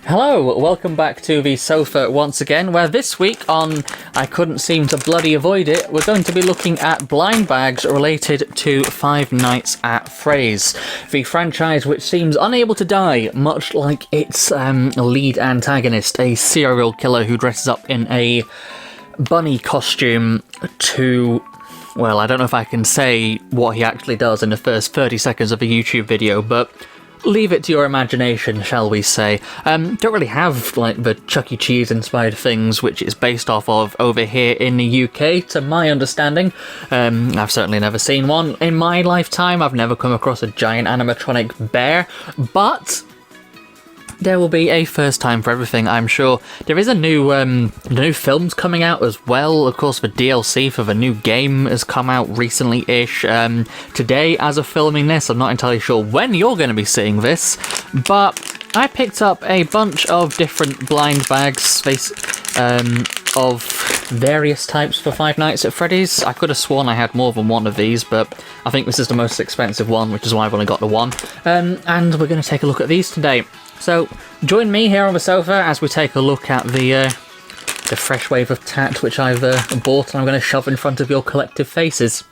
Hello, welcome back to the sofa once again, where this week on I Couldn't Seem to Bloody Avoid It, we're going to be looking at blind bags related to Five Nights at Freddy's, the franchise which seems unable to die, much like its lead antagonist, a serial killer who dresses up in a bunny costume to... well, I don't know if I can say what he actually does in the first 30 seconds of a YouTube video, but... leave it to your imagination, shall we say. Don't really have, like, the Chuck E. Cheese inspired things which it's based off of over here in the UK, to my understanding. I've certainly never seen one in my lifetime. I've never come across a giant animatronic bear, but there will be a first time for everything, I'm sure. There is a new films coming out as well. Of course, the DLC for the new game has come out recently-ish. Today, as of filming this, I'm not entirely sure when you're going to be seeing this, but I picked up a bunch of different blind bags of various types for Five Nights at Freddy's. I could have sworn I had more than one of these, but I think this is the most expensive one, which is why I've only got the one. And we're going to take a look at these today. So, join me here on the sofa as we take a look at the fresh wave of tat which I've bought and I'm going to shove in front of your collective faces.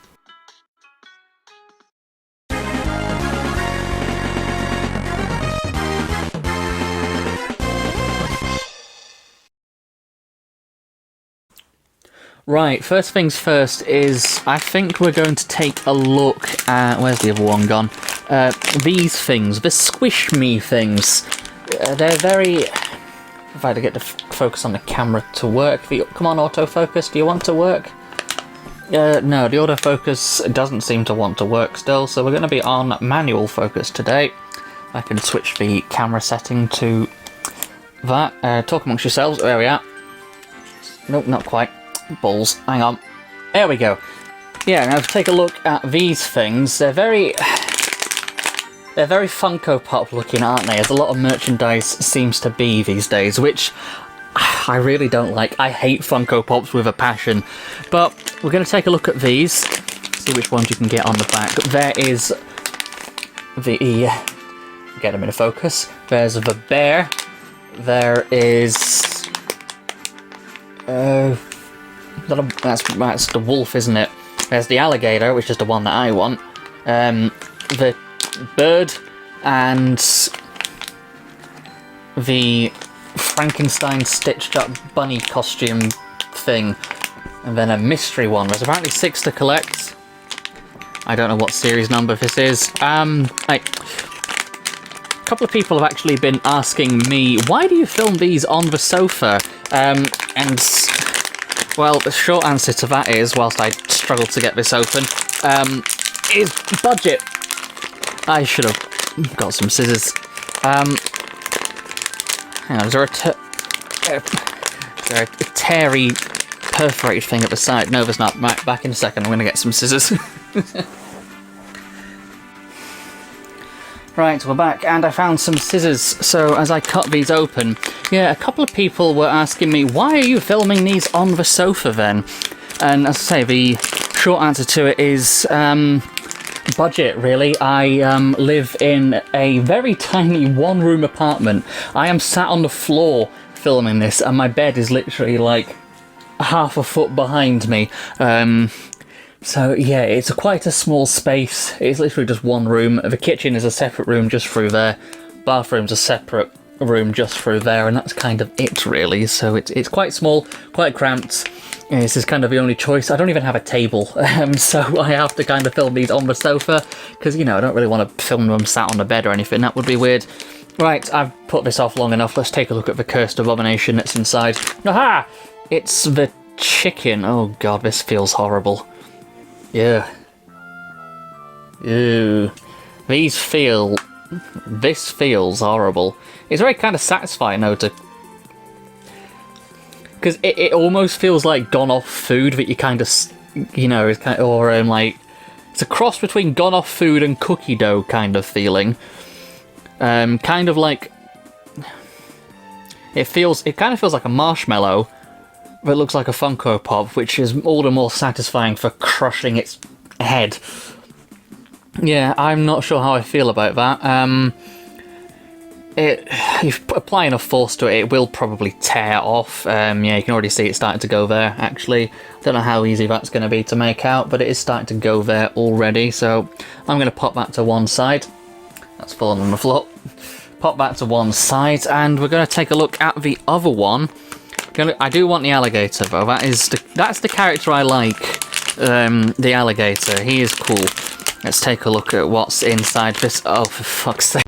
Right, first things first is, I think we're going to take a look at... where's the other one gone? These things, the Squish Me things. They're very... if I had to get the focus on the camera to work. Come on, autofocus, do you want to work? No, the autofocus doesn't seem to want to work still, so we're going to be on manual focus today. I can switch the camera setting to that. Talk amongst yourselves, there we are. Nope, not quite. Balls, hang on. There we go. Yeah, now to take a look at these things, they're very Funko Pop looking, aren't they? As a lot of merchandise seems to be these days, which I really don't like. I hate Funko Pops with a passion. But we're going to take a look at these, see which ones you can get on the back. There is the... get them in focus. There's the bear. There is... that's the wolf, isn't it? There's the alligator, which is the one that I want. The bird and the Frankenstein stitched up bunny costume thing, and then a mystery one. There's apparently 6 to collect. I don't know what series number this is. A couple of people have actually been asking me, why do you film these on the sofa? And well, the short answer to that is, whilst I struggle to get this open, is budget. I should have got some scissors. Hang on, is there a teary, perforated thing at the side? No, there's not. Right, back in a second, I'm going to get some scissors. Right, we're back, and I found some scissors, so as I cut these open, yeah, a couple of people were asking me, why are you filming these on the sofa then? And as I say, the short answer to it is, budget, really. I live in a very tiny one-room apartment. I am sat on the floor filming this, and my bed is literally like half a foot behind me. So yeah, it's quite a small space. It's literally just one room. The kitchen is a separate room just through there. Bathroom's a separate room just through there, and that's kind of it, really. So it's quite small, quite cramped. This is kind of the only choice. I don't even have a table, so I have to kind of film these on the sofa, because, you know, I don't really want to film them sat on the bed or anything. That would be weird. Right, I've put this off long enough. Let's take a look at the cursed abomination that's inside. Aha! It's the chicken. Oh god, this feels horrible. Yeah. Ew. This feels horrible. It's very kind of satisfying, though, to... because it almost feels like gone-off food that you kind of... you know, it's kind of... or, like... it's a cross between gone-off food and cookie dough kind of feeling. Kind of like... it kind of feels like a marshmallow, but it looks like a Funko Pop, which is all the more satisfying for crushing its head. Yeah, I'm not sure how I feel about that. if you apply enough force to it, it will probably tear off. Yeah, you can already see it starting to go there, actually. Don't know how easy that's going to be to make out, but it is starting to go there already, so I'm going to pop that to one side. That's fallen on the floor. Pop that to one side, and we're going to take a look at the other one. I do want the alligator, though. That's the character I like, the alligator. He is cool. Let's take a look at what's inside this. Oh, for fuck's sake.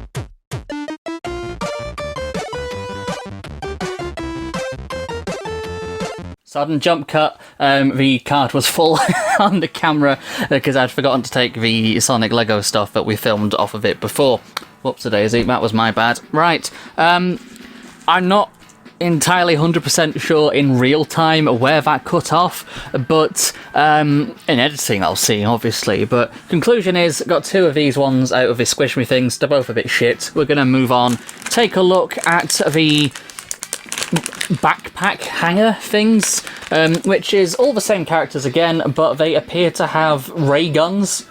Sudden jump cut, the card was full on the camera because I'd forgotten to take the Sonic Lego stuff that we filmed off of it before. Whoops-a-daisy, that was my bad. Right, I'm not entirely 100% sure in real time where that cut off, but in editing I'll see, obviously. But conclusion is, got two of these ones out of the Squish Me things, they're both a bit shit. We're going to move on, take a look at the backpack hanger things, which is all the same characters again, but they appear to have ray guns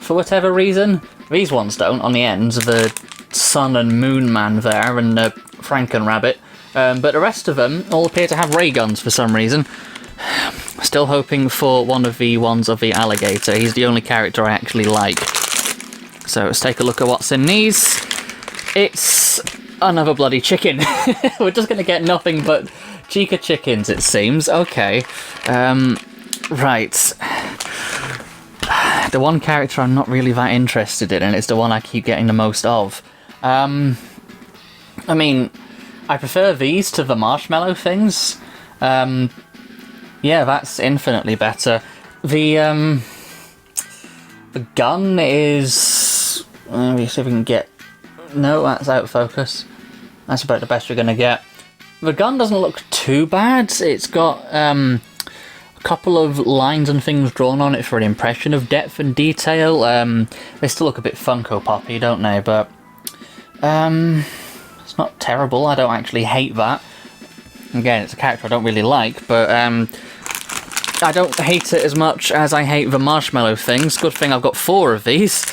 for whatever reason. These ones don't, on the ends, the Sun and Moon Man there, and the Franken Rabbit, but the rest of them all appear to have ray guns for some reason. Still hoping for one of the ones of the alligator. He's the only character I actually like. So let's take a look at what's in these. It's another bloody chicken. We're just going to get nothing but Chica chickens, it seems. Okay. Right. The one character I'm not really that interested in, and it's the one I keep getting the most of. I mean, I prefer these to the marshmallow things. Yeah, that's infinitely better. The gun is... Let me see if we can get... No, that's out of focus. That's about the best we're going to get. The gun doesn't look too bad. It's got a couple of lines and things drawn on it for an impression of depth and detail. They still look a bit Funko Poppy, don't they? But it's not terrible. I don't actually hate that. Again, it's a character I don't really like, but I don't hate it as much as I hate the marshmallow things. Good thing I've got 4 of these.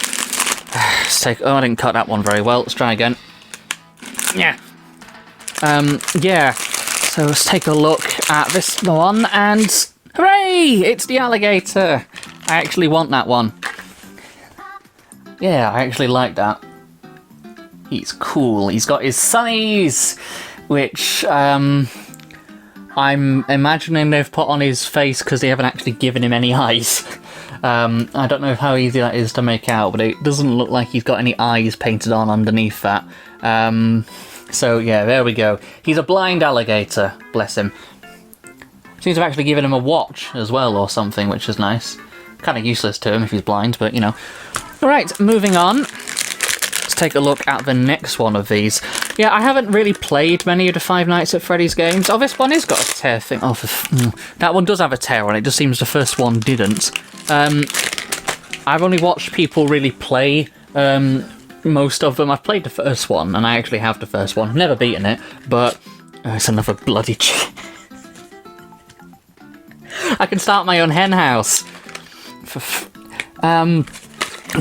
Let's take... Oh, I didn't cut that one very well. Let's try again. Yeah. Yeah. So let's take a look at this one, and... Hooray! It's the alligator! I actually want that one. Yeah, I actually like that. He's cool. He's got his sunnies! Which, I'm imagining they've put on his face because they haven't actually given him any eyes. I don't know how easy that is to make out, but it doesn't look like he's got any eyes painted on underneath that. So yeah, there we go. He's a blind alligator, bless him. Seems to have actually given him a watch as well or something, which is nice. Kind of useless to him if he's blind, but you know. Alright, moving on. Let's take a look at the next one of these. Yeah, I haven't really played many of the Five Nights at Freddy's games. Oh, this one has got a tear thing. Oh, that one does have a tear on it. It just seems the first one didn't. I've only watched people really play most of them. I've played the first one, and I actually have the first one. Never beaten it, but it's another bloody I can start my own hen house.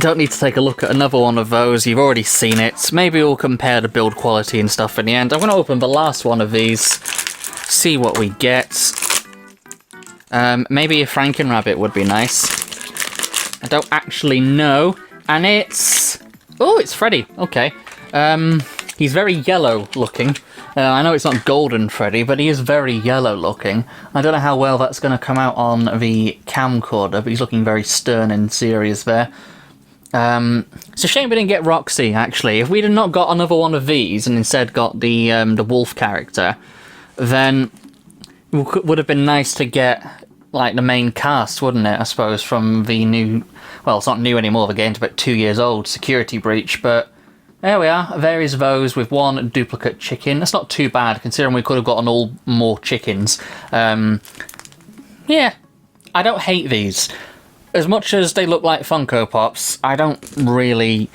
Don't need to take a look at another one of those. You've already seen it. Maybe we'll compare the build quality and stuff in the end. I'm going to open the last one of these, see what we get. Maybe a Franken Rabbit would be nice. I don't actually know. And it's... Oh, it's Freddy. Okay. He's very yellow looking. I know it's not golden Freddy, but he is very yellow looking. I don't know how well that's going to come out on the camcorder, but he's looking very stern and serious there. It's a shame we didn't get Roxy, actually. If we'd have not got another one of these and instead got the wolf character, then it would have been nice to get, like, the main cast, wouldn't it, I suppose, from the new... Well, it's not new anymore, the game's about 2 years old, Security Breach, but... There we are, there is those with one duplicate chicken. That's not too bad, considering we could have gotten all more chickens. Yeah, I don't hate these. As much as they look like Funko Pops, I don't really...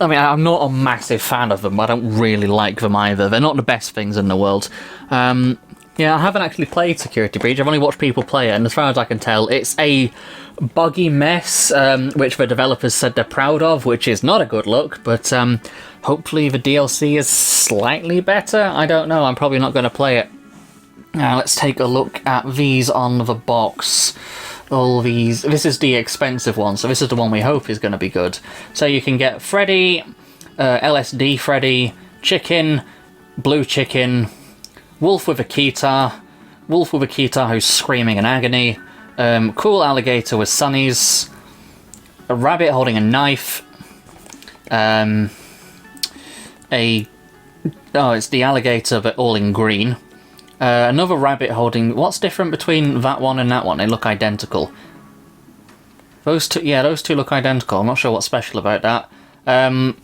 I mean, I'm not a massive fan of them, but I don't really like them either. They're not the best things in the world. Yeah, I haven't actually played Security Breach. I've only watched people play it, and as far as I can tell, it's a buggy mess, which the developers said they're proud of, which is not a good look, but Hopefully the DLC is slightly better. I don't know. I'm probably not going to play it. Now let's take a look at these on the box. All these. This is the expensive one, so this is the one we hope is going to be good. So you can get Freddy, LSD Freddy, Chicken, Blue Chicken, Wolf with a Keytar who's screaming in agony, Cool Alligator with sunnies, a rabbit holding a knife, it's the alligator but all in green. Another rabbit holding... What's different between that one and that one? They look identical. Those two look identical. I'm not sure what's special about that. An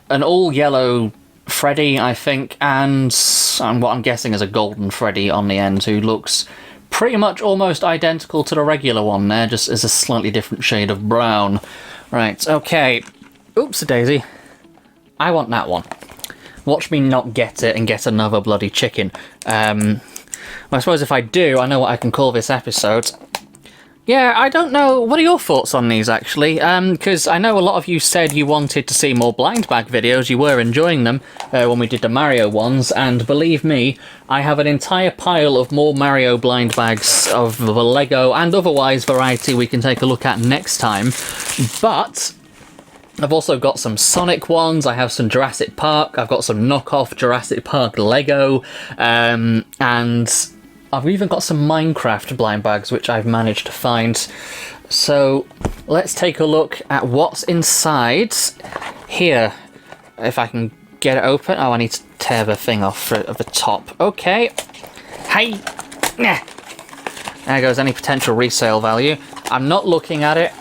all-yellow Freddy, I think, and what I'm guessing is a golden Freddy on the end, who looks pretty much almost identical to the regular one there, just as a slightly different shade of brown. Right, okay. Oops-a-daisy. I want that one. Watch me not get it and get another bloody chicken. Well, I suppose if I do, I know what I can call this episode. Yeah, I don't know. What are your thoughts on these, actually? Because I know a lot of you said you wanted to see more blind bag videos. You were enjoying them when we did the Mario ones. And believe me, I have an entire pile of more Mario blind bags of the Lego and otherwise variety we can take a look at next time. But I've also got some Sonic ones, I have some Jurassic Park, I've got some knockoff Jurassic Park Lego, and I've even got some Minecraft blind bags which I've managed to find. So let's take a look at what's inside here. If I can get it open. Oh, I need to tear the thing off of the top. Okay. Hey! There goes any potential resale value. I'm not looking at it.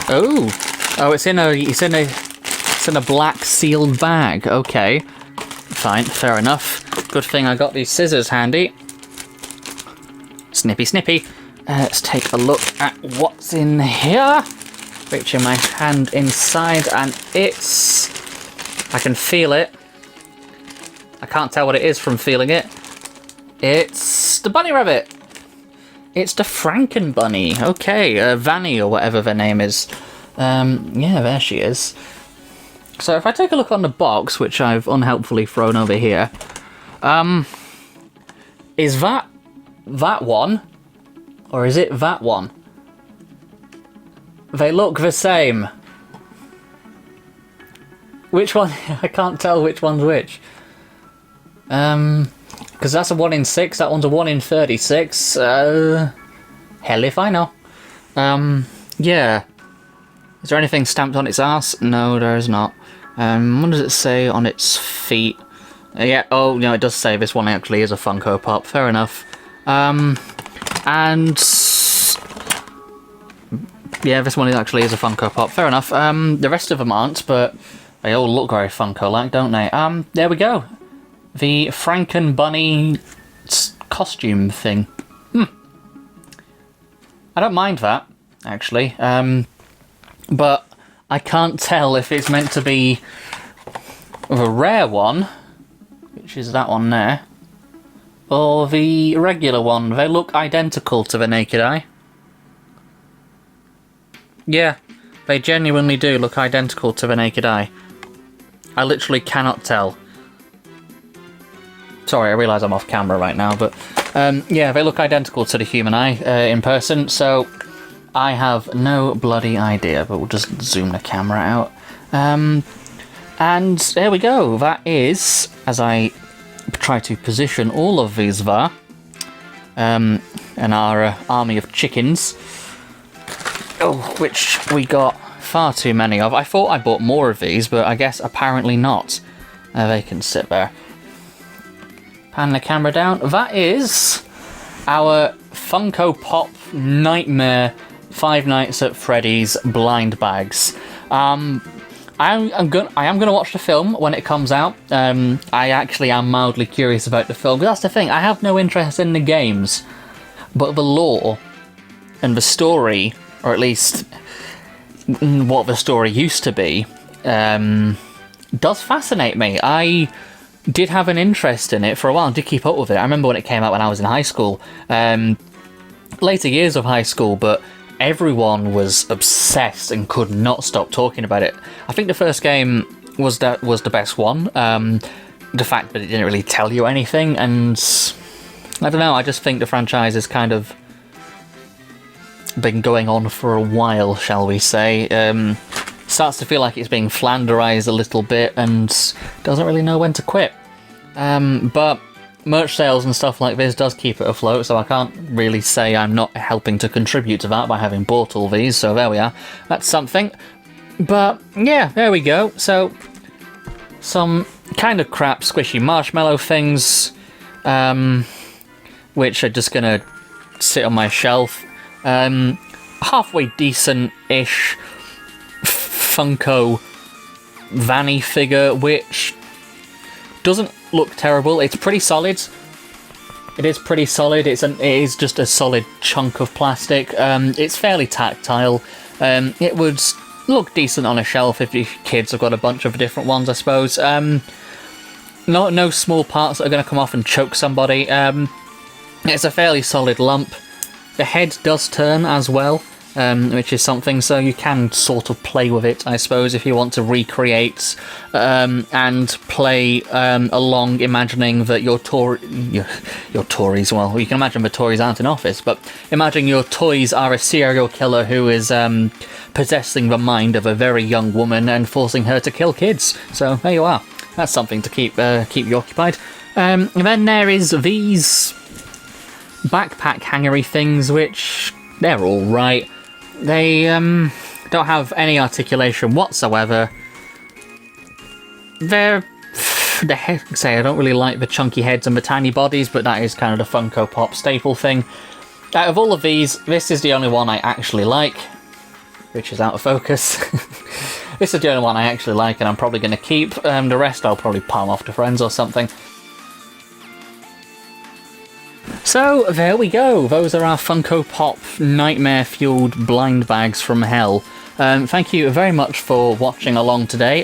Oh, it's in a black sealed bag. Okay, fine, fair enough. Good thing I got these scissors handy. Snippy, snippy. Let's take a look at what's in here. Reaching my hand inside, and I can feel it. I can't tell what it is from feeling it. It's the bunny rabbit. It's the Franken Bunny. Okay, Vanny or whatever their name is. Yeah, there she is. So if I take a look on the box, which I've unhelpfully thrown over here, is that one? Or is it that one? They look the same. Which one? I can't tell which one's which. Because that's a 1 in 6, that one's a 1 in 36. Hell if I know. Yeah. Is there anything stamped on its ass? No, there is not. What does it say on its feet? Yeah, oh, no, it does say this one actually is a Funko Pop. Fair enough. And... yeah, this one actually is a Funko Pop. Fair enough. The rest of them aren't, but they all look very Funko-like, don't they? There we go. The Franken Bunny costume thing. I don't mind that, actually. But I can't tell if it's meant to be the rare one, which is that one there, or the regular one. They look identical to the naked eye. Yeah, they genuinely do look identical to the naked eye. I literally cannot tell. Sorry, I realise I'm off camera right now, but yeah, they look identical to the human eye in person, so I have no bloody idea, but we'll just zoom the camera out. And there we go, that is, as I try to position all of these there, and our army of chickens, which we got far too many of. I thought I bought more of these, but I guess apparently not. They can sit there. Pan the camera down. That is our Funko Pop Nightmare Five Nights at Freddy's blind bags. I am gonna watch the film when it comes out. I actually am mildly curious about the film, because that's the thing. I have no interest in the games, but the lore and the story, or at least what the story used to be, does fascinate me. I did have an interest in it for a while and did keep up with it. I remember when it came out when I was in high school, later years of high school, but everyone was obsessed and could not stop talking about it. I think the first game was the best one. The fact that it didn't really tell you anything, and I don't know, I just think the franchise has kind of been going on for a while, shall we say. Starts to feel like it's being flanderized a little bit and doesn't really know when to quit. But merch sales and stuff like this does keep it afloat, so I can't really say I'm not helping to contribute to that by having bought all these, so there we are. That's something. But yeah, there we go. So some kind of crap squishy marshmallow things, which are just gonna sit on my shelf. Halfway decent-ish Funko Vanny figure, which doesn't look terrible. It's pretty solid. It is pretty solid. It is just a solid chunk of plastic. It's fairly tactile. It would look decent on a shelf if your kids have got a bunch of different ones, I suppose. No small parts that are going to come off and choke somebody. It's a fairly solid lump. The head does turn as well, which is something, so you can sort of play with it, I suppose, if you want to recreate and play along, imagining that your Tories, well, you can imagine the Tories aren't in office, but imagine your toys are a serial killer who is possessing the mind of a very young woman and forcing her to kill kids. So there you are. That's something to keep you occupied. And then there is these backpack hangery things, which they're all right. They don't have any articulation whatsoever. I don't really like the chunky heads and the tiny bodies, but that is kind of the Funko Pop staple thing. Out of all of these, this is the only one I actually like, which is out of focus. This is the only one I actually like, and I'm probably going to keep. The rest I'll probably palm off to friends or something. So, there we go. Those are our Funko Pop nightmare-fueled blind bags from hell. Thank you very much for watching along today.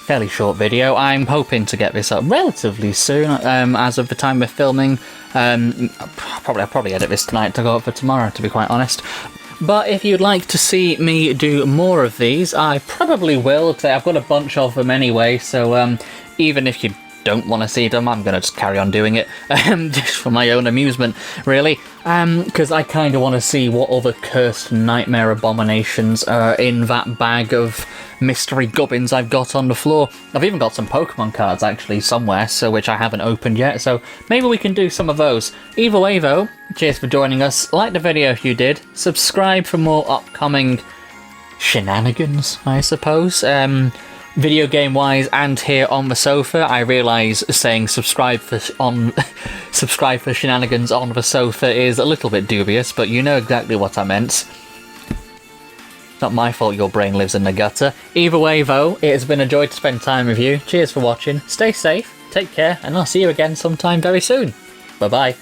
Fairly short video. I'm hoping to get this up relatively soon, as of the time we're filming. I'll probably edit this tonight to go up for tomorrow, to be quite honest. But if you'd like to see me do more of these, I probably will, because I've got a bunch of them anyway, so even if you don't want to see them, I'm going to just carry on doing it, just for my own amusement, really, because I kind of want to see what other cursed nightmare abominations are in that bag of mystery gubbins I've got on the floor. I've even got some Pokemon cards, actually, somewhere, so which I haven't opened yet, so maybe we can do some of those. Either way, though, cheers for joining us. Like the video if you did. Subscribe for more upcoming shenanigans, I suppose. Video game wise and here on the sofa, I realise saying subscribe for shenanigans on the sofa is a little bit dubious, but you know exactly what I meant. Not my fault your brain lives in the gutter. Either way though, it has been a joy to spend time with you. Cheers for watching, stay safe, take care, and I'll see you again sometime very soon. Bye bye.